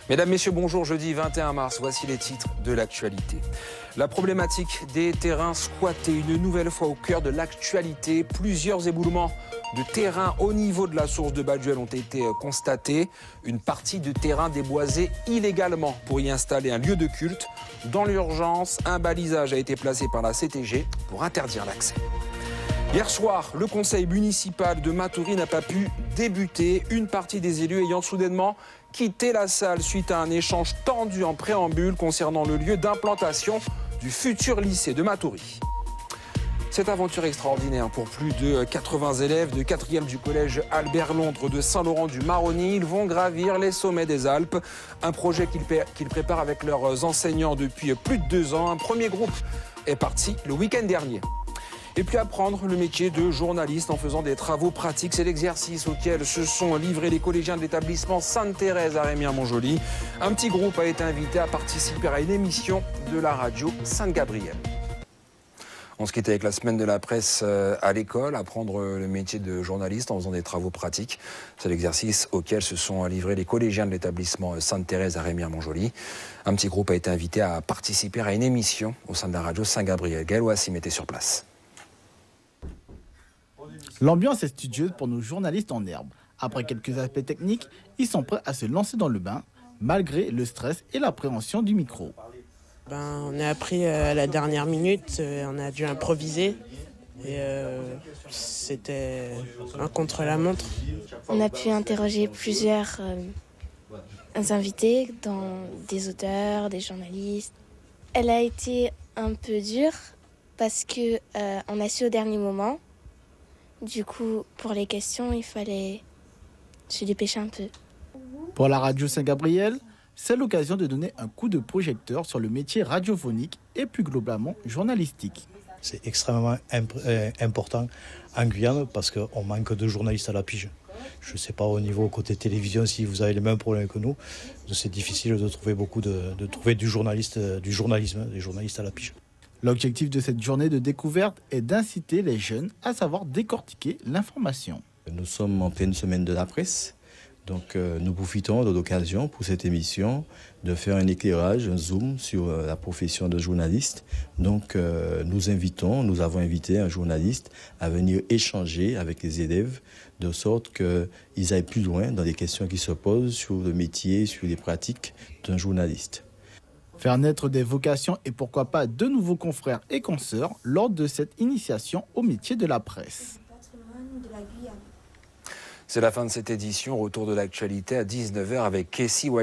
Mesdames, Messieurs, bonjour. Jeudi 21 mars, voici les titres de l'actualité. La problématique des terrains squattés, une nouvelle fois au cœur de l'actualité. Plusieurs éboulements de terrain au niveau de la source de Baduel ont été constatés. Une partie de terrain déboisée illégalement pour y installer un lieu de culte. Dans l'urgence, un balisage a été placé par la CTG pour interdire l'accès. Hier soir, le conseil municipal de Matoury n'a pas pu débuter. Une partie des élus ayant soudainement quitté la salle suite à un échange tendu en préambule concernant le lieu d'implantation du futur lycée de Matoury. Cette aventure extraordinaire pour plus de 80 élèves de 4e du collège Albert Londres de Saint-Laurent-du-Maroni. Ils vont gravir les sommets des Alpes. Un projet qu'ils préparent avec leurs enseignants depuis plus de 2 ans. Un premier groupe est parti le week-end dernier. Et puis apprendre le métier de journaliste en faisant des travaux pratiques. C'est l'exercice auquel se sont livrés les collégiens de l'établissement Sainte-Thérèse à Rémière-Montjoly. Un petit groupe a été invité à participer à une émission de la radio Sainte-Gabrielle. On se quitte avec la semaine de la presse à l'école, apprendre le métier de journaliste en faisant des travaux pratiques. C'est l'exercice auquel se sont livrés les collégiens de l'établissement Sainte-Thérèse à Rémière-Montjoly. Un petit groupe a été invité à participer à une émission au sein de la radio Saint-Gabriel. Gaël Ouassim était sur place. L'ambiance est studieuse pour nos journalistes en herbe. Après quelques aspects techniques, ils sont prêts à se lancer dans le bain, malgré le stress et l'appréhension du micro. On a appris à la dernière minute, on a dû improviser et c'était un contre-la-montre. On a pu interroger plusieurs invités, des auteurs, des journalistes. Elle a été un peu dure parce qu'on a su au dernier moment. Du coup, pour les questions, il fallait se dépêcher un peu. Pour la radio Saint-Gabriel, c'est l'occasion de donner un coup de projecteur sur le métier radiophonique et plus globalement journalistique. C'est extrêmement important en Guyane parce qu'on manque de journalistes à la pige. Je ne sais pas au niveau côté télévision si vous avez les mêmes problèmes que nous. C'est difficile de trouver trouver des journalistes à la pige. L'objectif de cette journée de découverte est d'inciter les jeunes à savoir décortiquer l'information. Nous sommes en pleine semaine de la presse, donc nous profitons de l'occasion pour cette émission de faire un éclairage, un zoom sur la profession de journaliste. Donc nous avons invité un journaliste à venir échanger avec les élèves de sorte qu'ils aillent plus loin dans les questions qui se posent sur le métier, sur les pratiques d'un journaliste. Faire naître des vocations et pourquoi pas de nouveaux confrères et consoeurs lors de cette initiation au métier de la presse. C'est la fin de cette édition. Retour de l'actualité à 19h avec Kessie White.